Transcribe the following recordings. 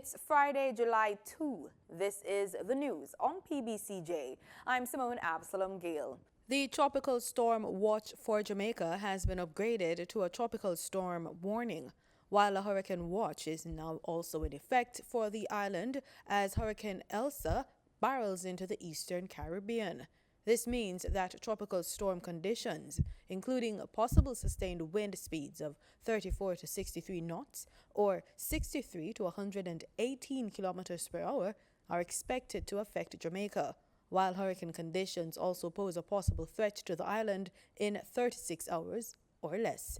It's Friday, July 2. This is the news on PBCJ. I'm Simone Absalom Gale. The tropical storm watch for Jamaica has been upgraded to a tropical storm warning, while a hurricane watch is now also in effect for the island as Hurricane Elsa barrels into the eastern Caribbean. This means that tropical storm conditions, including possible sustained wind speeds of 34 to 63 knots or 63 to 118 kilometers per hour, are expected to affect Jamaica, while hurricane conditions also pose a possible threat to the island in 36 hours or less.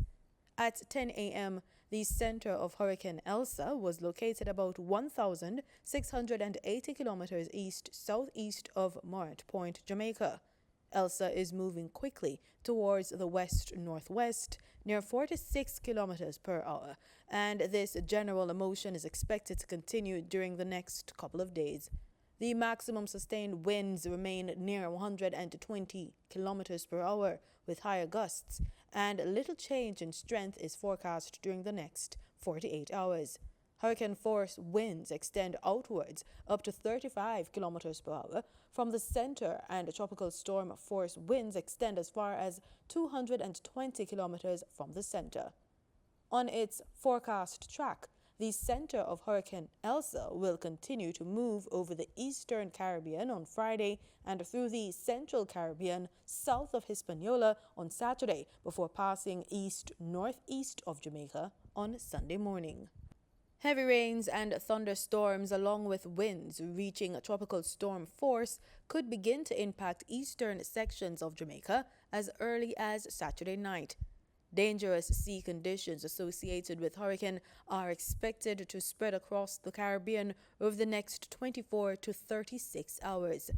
At 10 a.m., the center of Hurricane Elsa was located about 1,680 kilometers east-southeast of Morant Point, Jamaica. Elsa is moving quickly towards the west-northwest near 46 kilometers per hour, and this general motion is expected to continue during the next couple of days. The maximum sustained winds remain near 120 kilometers per hour with higher gusts, and little change in strength is forecast during the next 48 hours. Hurricane force winds extend outwards up to 35 kilometers per hour from the center, and tropical storm force winds extend as far as 220 kilometers from the center. On its forecast track, the center of Hurricane Elsa will continue to move over the eastern Caribbean on Friday and through the central Caribbean south of Hispaniola on Saturday before passing east-northeast of Jamaica on Sunday morning. Heavy rains and thunderstorms along with winds reaching a tropical storm force could begin to impact eastern sections of Jamaica as early as Saturday night. Dangerous sea conditions associated with hurricane are expected to spread across the Caribbean over the next 24 to 36 hours.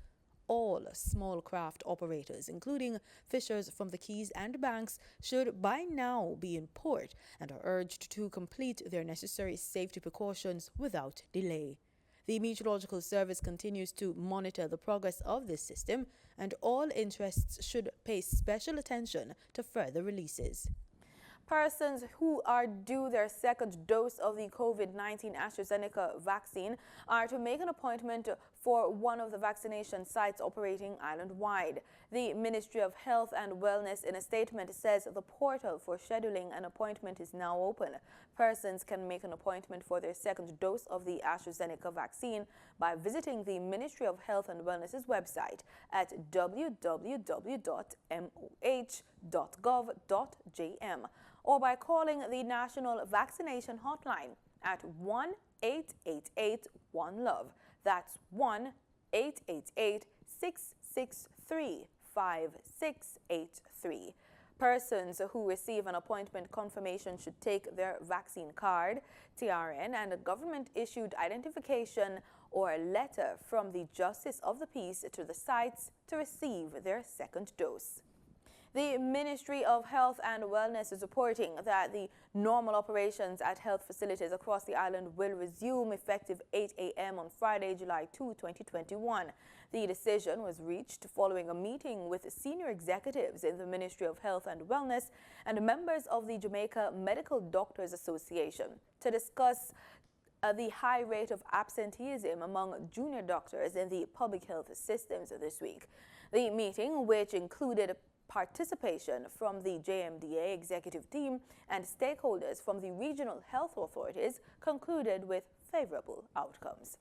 All small craft operators, including fishers from the Keys and Banks, should by now be in port and are urged to complete their necessary safety precautions without delay. The Meteorological Service continues to monitor the progress of this system, and all interests should pay special attention to further releases. Persons who are due their second dose of the COVID-19 AstraZeneca vaccine are to make an appointment for one of the vaccination sites operating island-wide. The Ministry of Health and Wellness in a statement says the portal for scheduling an appointment is now open. Persons can make an appointment for their second dose of the AstraZeneca vaccine by visiting the Ministry of Health and Wellness's website at www.moh.gov.jm or by calling the National Vaccination Hotline at 1-888-1-LOVE. That's 1-888-663-5683. Persons who receive an appointment confirmation should take their vaccine card, TRN, and a government-issued identification or letter from the Justice of the Peace to the sites to receive their second dose. The Ministry of Health and Wellness is reporting that the normal operations at health facilities across the island will resume effective 8 a.m. on Friday, July 2, 2021. The decision was reached following a meeting with senior executives in the Ministry of Health and Wellness and members of the Jamaica Medical Doctors Association to discuss the high rate of absenteeism among junior doctors in the public health systems this week. The meeting, which included participation from the JMDA executive team and stakeholders from the regional health authorities, concluded with favorable outcomes.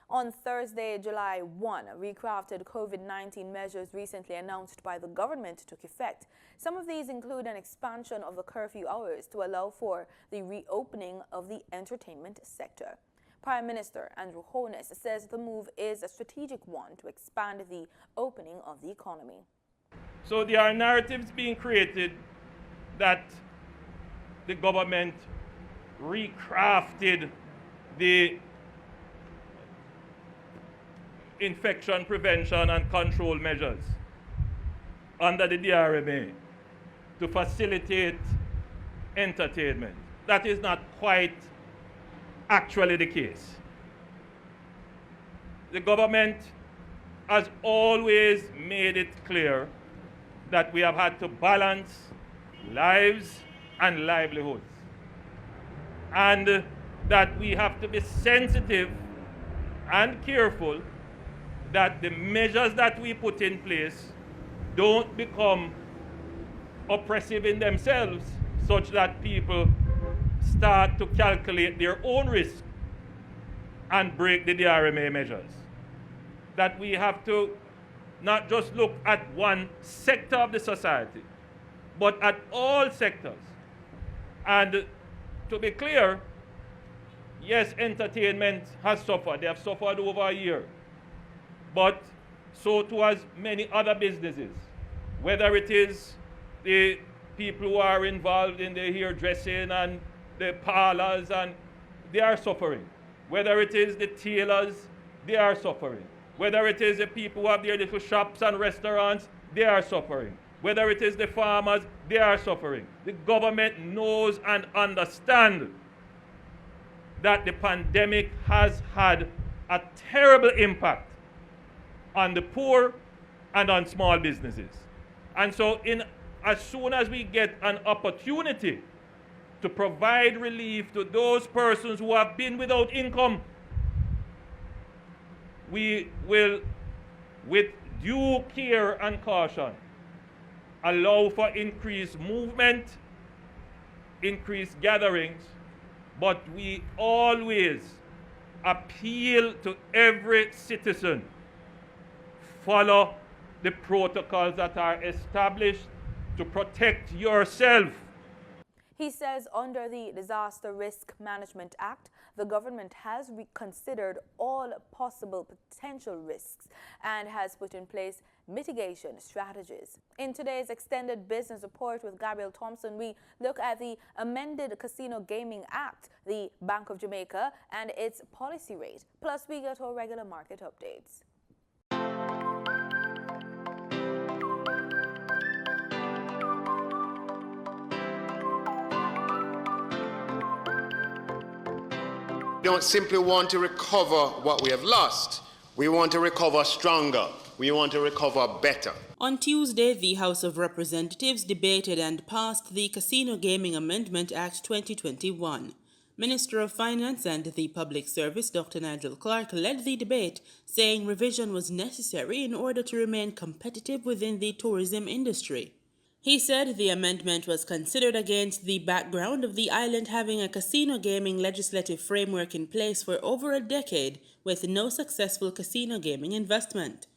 On Thursday, July 1, recrafted COVID-19 measures recently announced by the government took effect. Some of these include an expansion of the curfew hours to allow for the reopening of the entertainment sector. Prime Minister Andrew Holness says the move is a strategic one to expand the opening of the economy. So there are narratives being created that the government recrafted the infection prevention and control measures under the DRMA to facilitate entertainment. That is not quite actually the case. The government has always made it clear that we have had to balance lives and livelihoods. And that we have to be sensitive and careful that the measures that we put in place don't become oppressive in themselves, such that people start to calculate their own risk and break the DRMA measures. That we have to not just look at one sector of the society, but at all sectors. And to be clear, yes, entertainment has suffered. They have suffered over a year. But so too has many other businesses, whether it is the people who are involved in the hairdressing and the parlors, and they are suffering. Whether it is the tailors, they are suffering. Whether it is the people who have their little shops and restaurants, they are suffering. Whether it is the farmers, they are suffering. The government knows and understands that the pandemic has had a terrible impact on the poor and on small businesses. And so as soon as we get an opportunity to provide relief to those persons who have been without income, we will, with due care and caution, allow for increased movement, increased gatherings, but we always appeal to every citizen: follow the protocols that are established to protect yourself. He says under the Disaster Risk Management Act, the government has reconsidered all possible potential risks and has put in place mitigation strategies. In today's extended business report with Gabriel Thompson, we look at the amended Casino Gaming Act, the Bank of Jamaica, and its policy rate. Plus, we get our regular market updates. We don't simply want to recover what we have lost. We want to recover stronger. We want to recover better. On Tuesday, the House of Representatives debated and passed the Casino Gaming Amendment Act 2021. Minister of Finance and the Public Service, Dr. Nigel Clark, led the debate, saying revision was necessary in order to remain competitive within the tourism industry. He said the amendment was considered against the background of the island having a casino gaming legislative framework in place for over a decade with no successful casino gaming investment.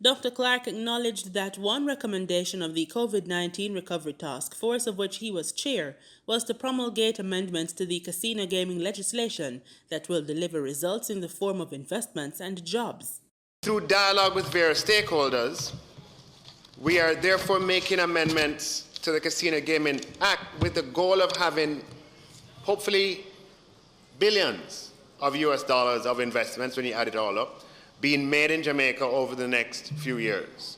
Dr. Clark acknowledged that one recommendation of the COVID-19 Recovery Task Force, of which he was chair, was to promulgate amendments to the casino gaming legislation that will deliver results in the form of investments and jobs. Through dialogue with various stakeholders, we are therefore making amendments to the Casino Gaming Act with the goal of having, hopefully, billions of US dollars of investments, when you add it all up, being made in Jamaica over the next few years.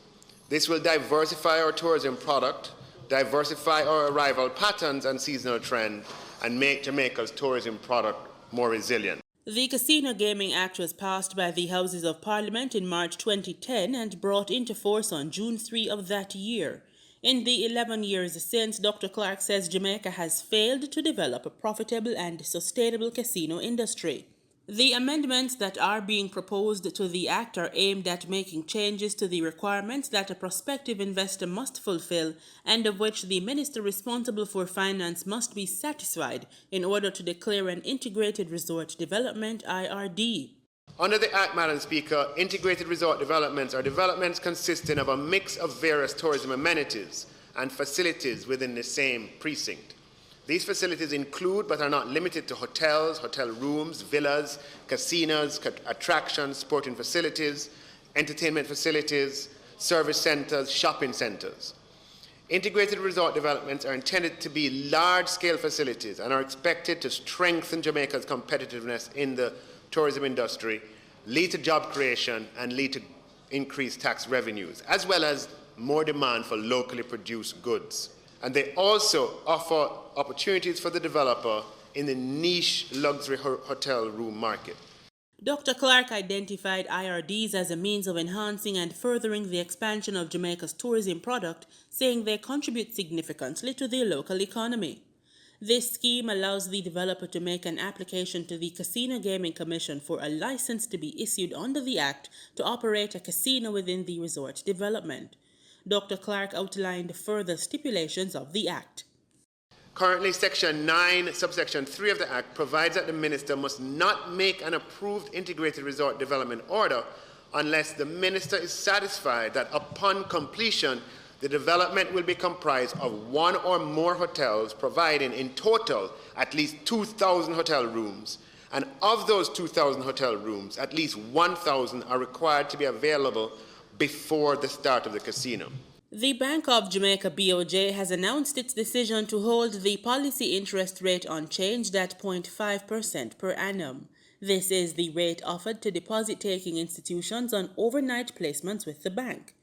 This will diversify our tourism product, diversify our arrival patterns and seasonal trends, and make Jamaica's tourism product more resilient. The Casino Gaming Act was passed by the Houses of Parliament in March 2010 and brought into force on June 3 of that year. In the 11 years since, Dr. Clark says Jamaica has failed to develop a profitable and sustainable casino industry. The amendments that are being proposed to the Act are aimed at making changes to the requirements that a prospective investor must fulfill and of which the minister responsible for finance must be satisfied in order to declare an Integrated Resort Development IRD. Under the Act, Madam Speaker, integrated resort developments are developments consisting of a mix of various tourism amenities and facilities within the same precinct. These facilities include, but are not limited to, hotels, hotel rooms, villas, casinos, attractions, sporting facilities, entertainment facilities, service centers, shopping centers. Integrated resort developments are intended to be large-scale facilities and are expected to strengthen Jamaica's competitiveness in the tourism industry, lead to job creation, and lead to increased tax revenues, as well as more demand for locally produced goods. And they also offer opportunities for the developer in the niche luxury hotel room market. Dr. Clark identified IRDs as a means of enhancing and furthering the expansion of Jamaica's tourism product, saying they contribute significantly to the local economy. This scheme allows the developer to make an application to the Casino Gaming Commission for a license to be issued under the Act to operate a casino within the resort development. Dr. Clark outlined further stipulations of the Act. Currently, Section 9, Subsection 3 of the Act provides that the Minister must not make an approved integrated resort development order unless the Minister is satisfied that upon completion, the development will be comprised of one or more hotels providing in total at least 2,000 hotel rooms, and of those 2,000 hotel rooms, at least 1,000 are required to be available before the start of the casino. The Bank of Jamaica BOJ has announced its decision to hold the policy interest rate unchanged at 0.5% per annum. This is the rate offered to deposit-taking institutions on overnight placements with the bank.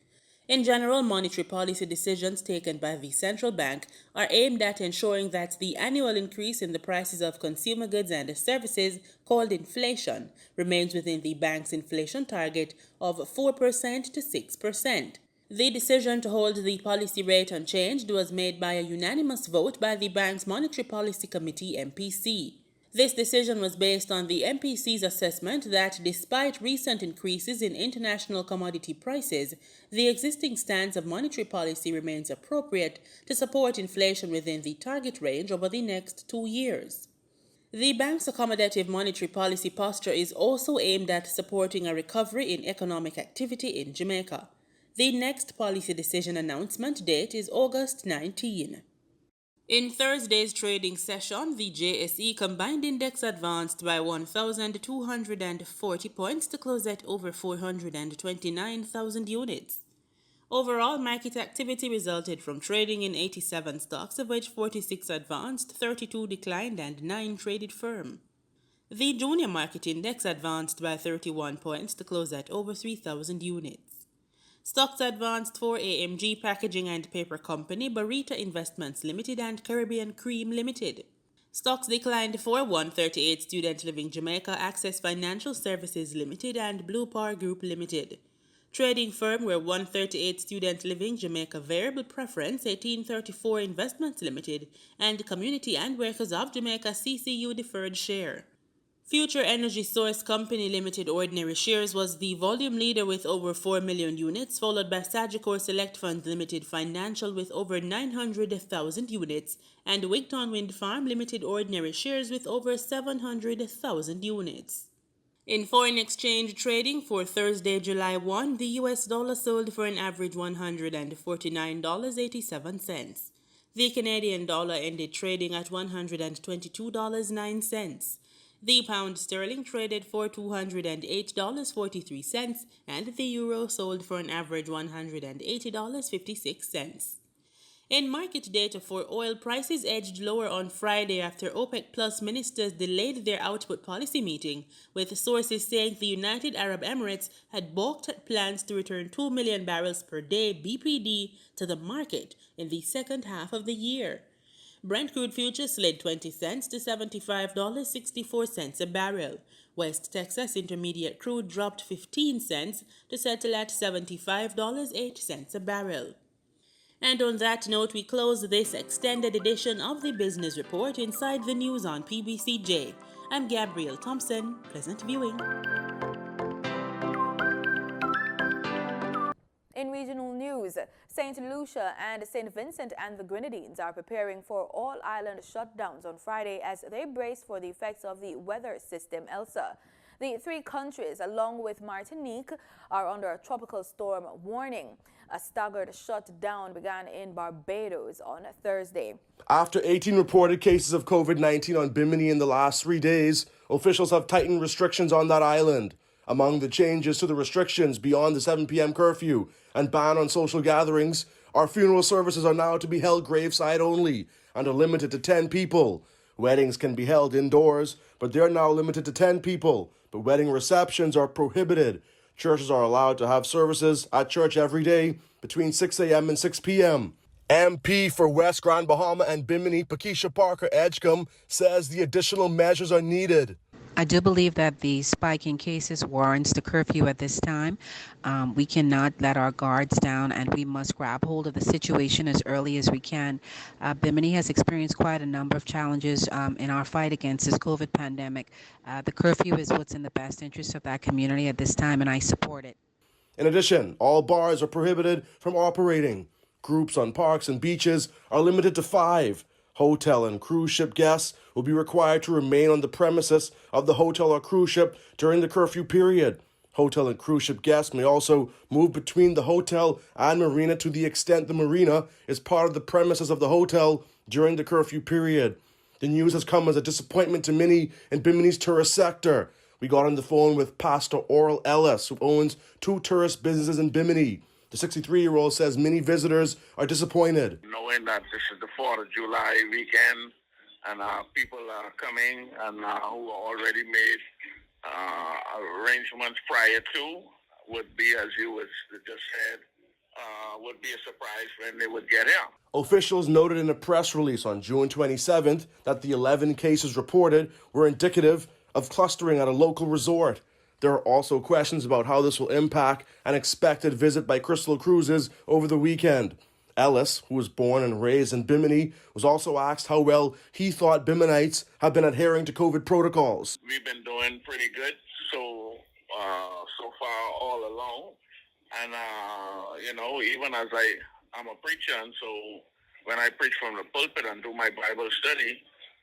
In general, monetary policy decisions taken by the central bank are aimed at ensuring that the annual increase in the prices of consumer goods and services, called inflation, remains within the bank's inflation target of 4% to 6%. The decision to hold the policy rate unchanged was made by a unanimous vote by the bank's Monetary Policy Committee, MPC. This decision was based on the MPC's assessment that despite recent increases in international commodity prices, the existing stance of monetary policy remains appropriate to support inflation within the target range over the next 2 years. The bank's accommodative monetary policy posture is also aimed at supporting a recovery in economic activity in Jamaica. The next policy decision announcement date is August 19. In Thursday's trading session, the JSE combined index advanced by 1,240 points to close at over 429,000 units. Overall, market activity resulted from trading in 87 stocks, of which 46 advanced, 32 declined, and 9 traded firm. The junior market index advanced by 31 points to close at over 3,000 units. Stocks advanced for AMG Packaging and Paper Company, Barita Investments Limited, and Caribbean Cream Limited. Stocks declined for 138 Student Living Jamaica, Access Financial Services Limited, and Blue Power Group Limited. Trading firm were 138 Student Living Jamaica Variable Preference, 1834 Investments Limited, and Community and Workers of Jamaica CCU Deferred Share. Future Energy Source Company Limited Ordinary Shares was the volume leader with over 4 million units, followed by Sagicor Select Funds Limited Financial with over 900,000 units, and Wigton Wind Farm Limited Ordinary Shares with over 700,000 units. In foreign exchange trading for Thursday, July 1, the US dollar sold for an average $149.87. The Canadian dollar ended trading at $122.09. The pound sterling traded for $208.43, and the euro sold for an average $180.56. In market data for oil, prices edged lower on Friday after OPEC Plus ministers delayed their output policy meeting, with sources saying the United Arab Emirates had balked at plans to return 2 million barrels per day BPD to the market in the second half of the year. Brent crude futures slid 20 cents to $75.64 a barrel. West Texas Intermediate crude dropped 15 cents to settle at $75.08 a barrel. And on that note, we close this extended edition of the Business Report Inside the News on PBCJ. I'm Gabrielle Thompson. Pleasant viewing. In regional news, St. Lucia and St. Vincent and the Grenadines are preparing for all-island shutdowns on Friday as they brace for the effects of the weather system Elsa. The three countries, along with Martinique, are under a tropical storm warning. A staggered shutdown began in Barbados on Thursday. After 18 reported cases of COVID-19 on Bimini in the last 3 days, officials have tightened restrictions on that island. Among the changes to the restrictions beyond the 7 p.m. curfew and ban on social gatherings, our funeral services are now to be held graveside only and are limited to 10 people. Weddings can be held indoors, but they're now limited to 10 people. But wedding receptions are prohibited. Churches are allowed to have services at church every day between 6 a.m. and 6 p.m. MP for West Grand Bahama and Bimini, Pakeisha Parker Edgecombe, says the additional measures are needed. I do believe that the spike in cases warrants the curfew at this time. We cannot let our guards down, and we must grab hold of the situation as early as we can. Bimini has experienced quite a number of challenges in our fight against this COVID pandemic. The curfew is what's in the best interest of that community at this time, and I support it. In addition, all bars are prohibited from operating. Groups on parks and beaches are limited to 5. Hotel and cruise ship guests will be required to remain on the premises of the hotel or cruise ship during the curfew period. Hotel and cruise ship guests may also move between the hotel and marina to the extent the marina is part of the premises of the hotel during the curfew period. The news has come as a disappointment to many in Bimini's tourist sector. We got on the phone with Pastor Oral Ellis, who owns 2 tourist businesses in Bimini. The 63-year-old says many visitors are disappointed. Knowing that this is the 4th of July weekend and people are coming and who already made arrangements prior to would be, as you just said, would be a surprise when they would get here. Officials noted in a press release on June 27th that the 11 cases reported were indicative of clustering at a local resort. There are also questions about how this will impact an expected visit by Crystal Cruises over the weekend. Ellis, who was born and raised in Bimini, was also asked how well he thought Biminites have been adhering to COVID protocols. We've been doing pretty good so far all along. And, even as I'm a preacher, and so when I preach from the pulpit and do my Bible study,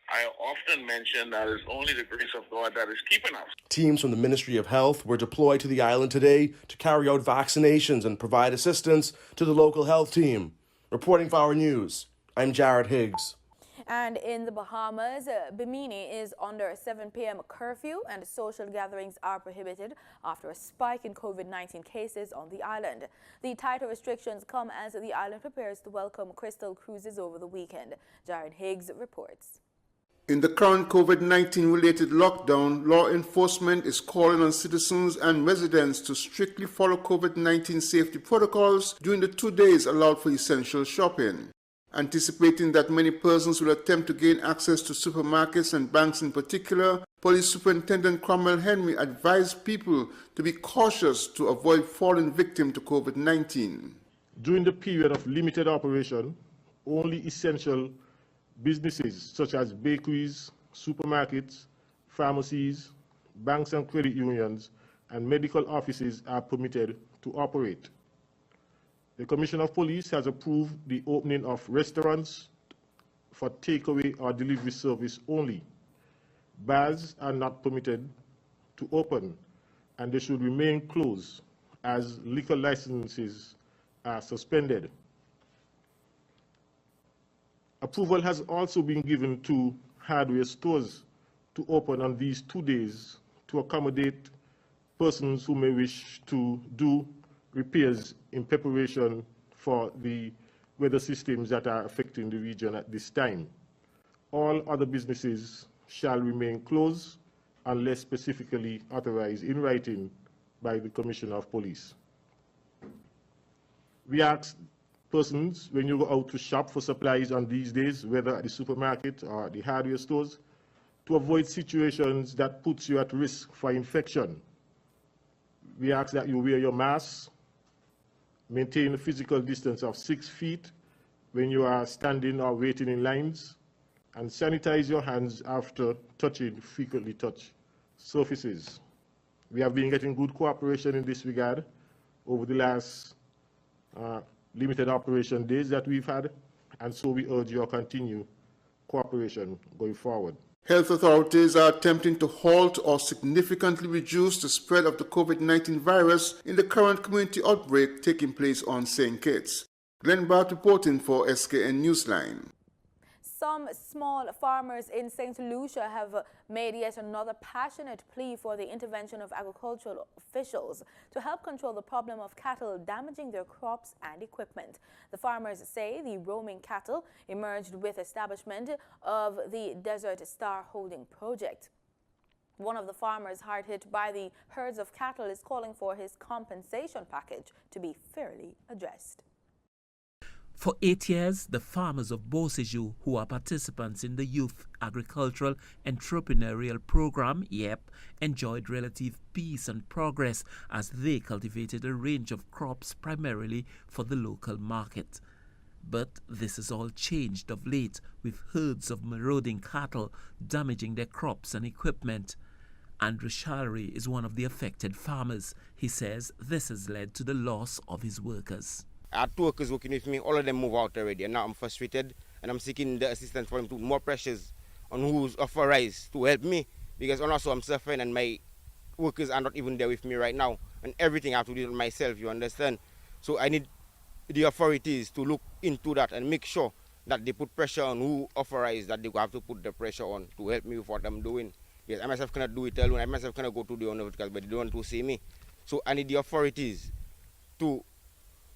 I often mention that it's only the grace of God that is keeping us. Teams from the Ministry of Health were deployed to the island today to carry out vaccinations and provide assistance to the local health team. Reporting for Our News, I'm Jared Higgs. And in the Bahamas, Bimini is under a 7 p.m. curfew and social gatherings are prohibited after a spike in COVID-19 cases on the island. The tighter restrictions come as the island prepares to welcome Crystal Cruises over the weekend. Jared Higgs reports. In the current COVID-19 related lockdown, law enforcement is calling on citizens and residents to strictly follow COVID-19 safety protocols during the 2 days allowed for essential shopping. Anticipating that many persons will attempt to gain access to supermarkets and banks in particular, Police Superintendent Cromwell Henry advised people to be cautious to avoid falling victim to COVID-19. During the period of limited operation, only essential businesses such as bakeries, supermarkets, pharmacies, banks and credit unions, and medical offices are permitted to operate. The Commissioner of Police has approved the opening of restaurants for takeaway or delivery service only. Bars are not permitted to open, and they should remain closed as liquor licenses are suspended. Approval has also been given to hardware stores to open on these 2 days to accommodate persons who may wish to do repairs in preparation for the weather systems that are affecting the region at this time. All other businesses shall remain closed unless specifically authorized in writing by the Commissioner of Police. We ask persons, when you go out to shop for supplies on these days, whether at the supermarket or the hardware stores, to avoid situations that puts you at risk for infection. We ask that you wear your mask, maintain a physical distance of 6 feet when you are standing or waiting in lines, and sanitize your hands after touching frequently touched surfaces. We have been getting good cooperation in this regard over the last limited operation days that we've had, and so we urge your continued cooperation going forward. Health authorities are attempting to halt or significantly reduce the spread of the COVID-19 virus in the current community outbreak taking place on St. Kitts. Glenn Bart reporting for SKN Newsline. Some small farmers in St. Lucia have made yet another passionate plea for the intervention of agricultural officials to help control the problem of cattle damaging their crops and equipment. The farmers say the roaming cattle emerged with establishment of the Desert Star Holding Project. One of the farmers hard hit by the herds of cattle is calling for his compensation package to be fairly addressed. For 8 years, the farmers of Pbcj, who are participants in the Youth Agricultural Entrepreneurial Program, YEP, enjoyed relative peace and progress as they cultivated a range of crops primarily for the local market. But this has all changed of late, with herds of marauding cattle damaging their crops and equipment. Andrew Shalry is one of the affected farmers. He says this has led to the loss of his workers. I had 2 workers working with me, all of them move out already, and now I'm frustrated and I'm seeking the assistance for them to put more pressures on who's authorized to help me, because also I'm suffering and my workers are not even there with me right now, and everything I have to do myself, you understand? So I need the authorities to look into that and make sure that they put pressure on who authorized that they have to put the pressure on to help me with what I'm doing. Yes, I myself cannot do it alone, I myself cannot go to the owner because but they don't want to see me. So I need the authorities to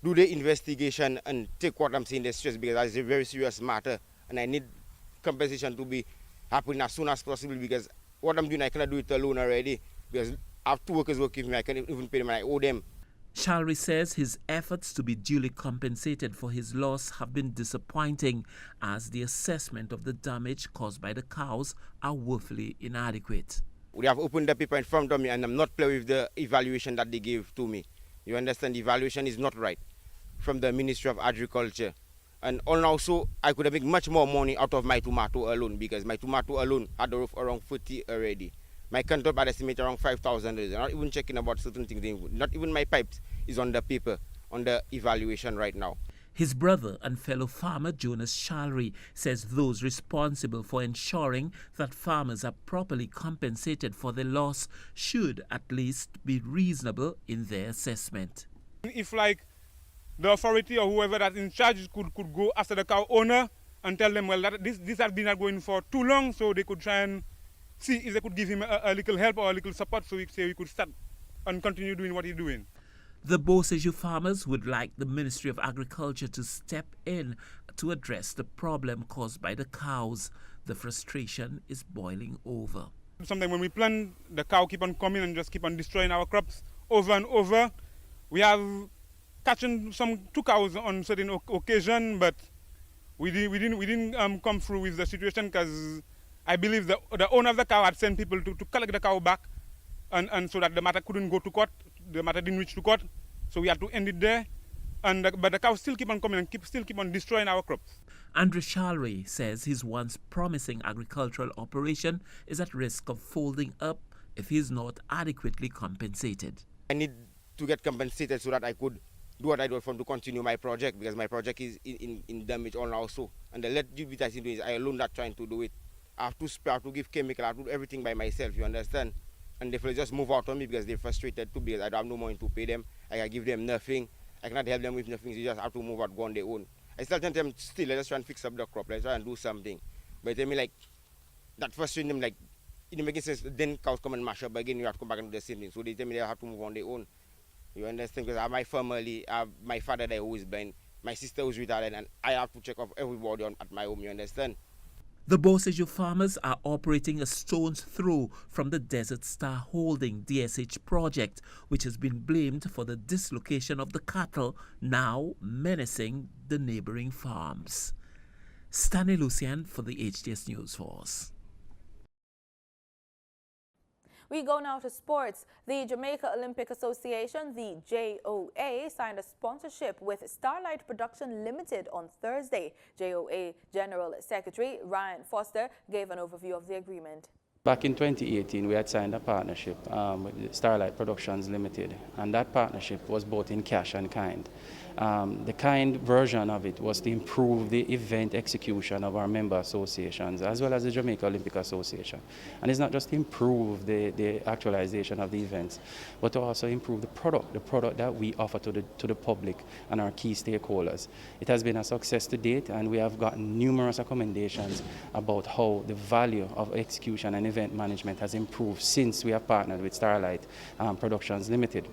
do the investigation and take what I'm saying serious, because that's a very serious matter, and I need compensation to be happening as soon as possible, because what I'm doing I cannot do it alone already, because I have 2 workers working with me, I can't even pay them and I owe them. Shalry says his efforts to be duly compensated for his loss have been disappointing, as the assessment of the damage caused by the cows are woefully inadequate. We have opened the paper in front of me and I'm not playing with the evaluation that they gave to me. You understand, the evaluation is not right from the Ministry of Agriculture. And also, I could have made much more money out of my tomato alone, because my tomato alone had a roof around 40 already. My control bad estimate around $5,000. I'm not even checking about certain things. Not even my pipes is on the paper, on the evaluation right now. His brother and fellow farmer Jonas Shalry says those responsible for ensuring that farmers are properly compensated for their loss should at least be reasonable in their assessment. If like the authority or whoever that's in charge could go after the cow owner and tell them, well, that this has been going for too long, so they could try and see if they could give him a little help or a little support, so we could start and continue doing what he's doing. The Pbcj farmers would like the Ministry of Agriculture to step in to address the problem caused by the cows. The frustration is boiling over. Sometimes when we plant, the cow keep on coming and just keep on destroying our crops over and over. We have catching 2 cows on certain occasion, but we didn't come through with the situation, because I believe the owner of the cow had sent people to collect the cow back, and so that the matter couldn't go to court. The matter didn't reach to court, so we had to end it there. But the cows still keep on coming and still keep on destroying our crops. Andrew Shalry says his once promising agricultural operation is at risk of folding up if he is not adequately compensated. I need to get compensated so that I could do what I do to continue my project, because my project is in damage also. And the little bit I do is I alone not trying to do it. I have to spray, I have to give chemical, I have to do everything by myself, you understand? And they will just move out on me because they're frustrated too, because I don't have no money to pay them. I can give them nothing. I cannot help them with nothing. They just have to move out, go on their own. I still tell them, let's try and fix up the crop. Let's try and do something. But they tell me like, that frustrating them, like, it didn't make sense. Then cows come and mash up again, you have to come back and do the same thing. So they tell me they have to move on their own. You understand? Because I have my family, I have my father there who is blind, my sister who is retarded, and I have to check off everybody at my home, you understand? The Pbcj farmers are operating a stone's throw from the Desert Star Holding DSH project, which has been blamed for the dislocation of the cattle now menacing the neighboring farms. Stanley Lucian for the HTS News Force. We go now to sports. The Jamaica Olympic Association, the JOA, signed a sponsorship with Starlight Production Limited on Thursday. JOA General Secretary Ryan Foster gave an overview of the agreement. Back in 2018, we had signed a partnership with Starlight Productions Limited, and that partnership was both in cash and kind. The kind version of it was to improve the event execution of our member associations as well as the Jamaica Olympic Association. And it's not just to improve the actualization of the events, but to also improve the product that we offer to the public and our key stakeholders. It has been a success to date, and we have gotten numerous recommendations about how the value of execution and event management has improved since we have partnered with Starlight Productions Limited.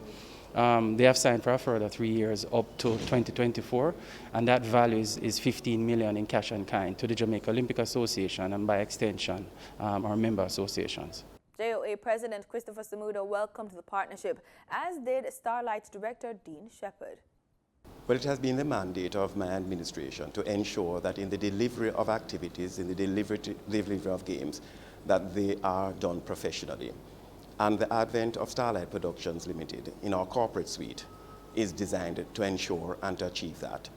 They have signed for a further 3 years up to 2024, and that value is 15 million in cash and kind to the Jamaica Olympic Association and by extension our member associations. JOA President Christopher Samuda welcomed the partnership, as did Starlight's Director Dean Shepherd. Well, it has been the mandate of my administration to ensure that in the delivery of activities, in the delivery of games, that they are done professionally. And the advent of Starlight Productions Limited in our corporate suite is designed to ensure and to achieve that.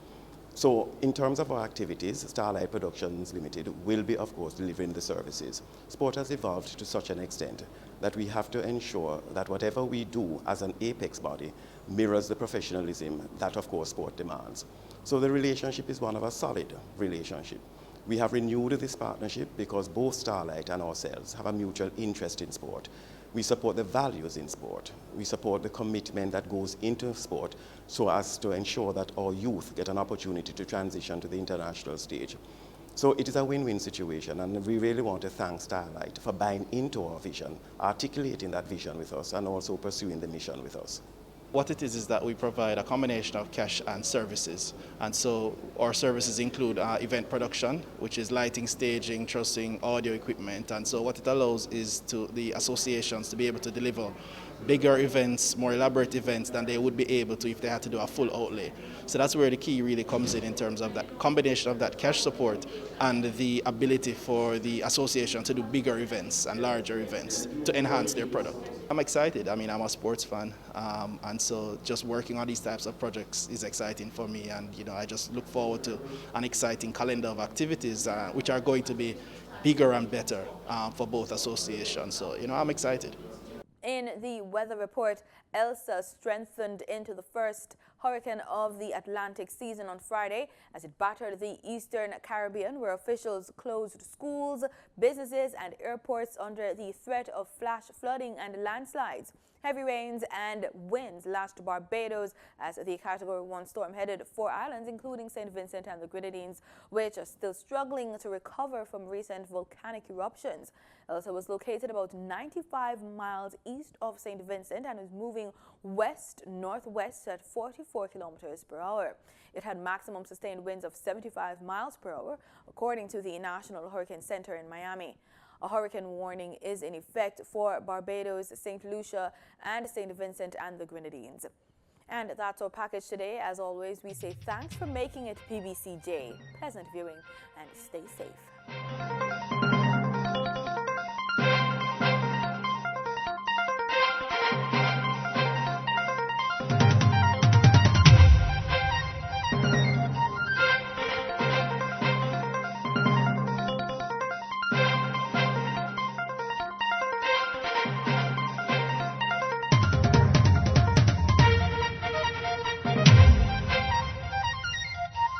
So in terms of our activities, Starlight Productions Limited will be, of course, delivering the services. Sport has evolved to such an extent that we have to ensure that whatever we do as an apex body mirrors the professionalism that, of course, sport demands. So the relationship is one of a solid relationship. We have renewed this partnership because both Starlight and ourselves have a mutual interest in sport. We support the values in sport. We support the commitment that goes into sport so as to ensure that our youth get an opportunity to transition to the international stage. So it is a win-win situation, and we really want to thank Starlight for buying into our vision, articulating that vision with us, and also pursuing the mission with us. What it is that we provide a combination of cash and services. And so our services include event production, which is lighting, staging, trussing, audio equipment. And so what it allows is to the associations to be able to deliver bigger events, more elaborate events than they would be able to if they had to do a full outlay. So that's where the key really comes in terms of that combination of that cash support and the ability for the association to do bigger events and larger events to enhance their product. I'm excited. I mean, I'm a sports fan, and so just working on these types of projects is exciting for me, and I just look forward to an exciting calendar of activities which are going to be bigger and better for both associations. So, I'm excited. In the weather report, Elsa strengthened into the first hurricane of the Atlantic season on Friday as it battered the Eastern Caribbean, where officials closed schools, businesses and airports under the threat of flash flooding and landslides. Heavy rains and winds lashed Barbados as the Category 1 storm headed 4 islands, including St. Vincent and the Grenadines, which are still struggling to recover from recent volcanic eruptions. Elsa was located about 95 miles east of St. Vincent and is moving west-northwest at 44 kilometers per hour. It had maximum sustained winds of 75 miles per hour, according to the National Hurricane Center in Miami. A hurricane warning is in effect for Barbados, St. Lucia, and St. Vincent and the Grenadines. And that's our package today. As always, we say thanks for making it PBCJ. Pleasant viewing and stay safe.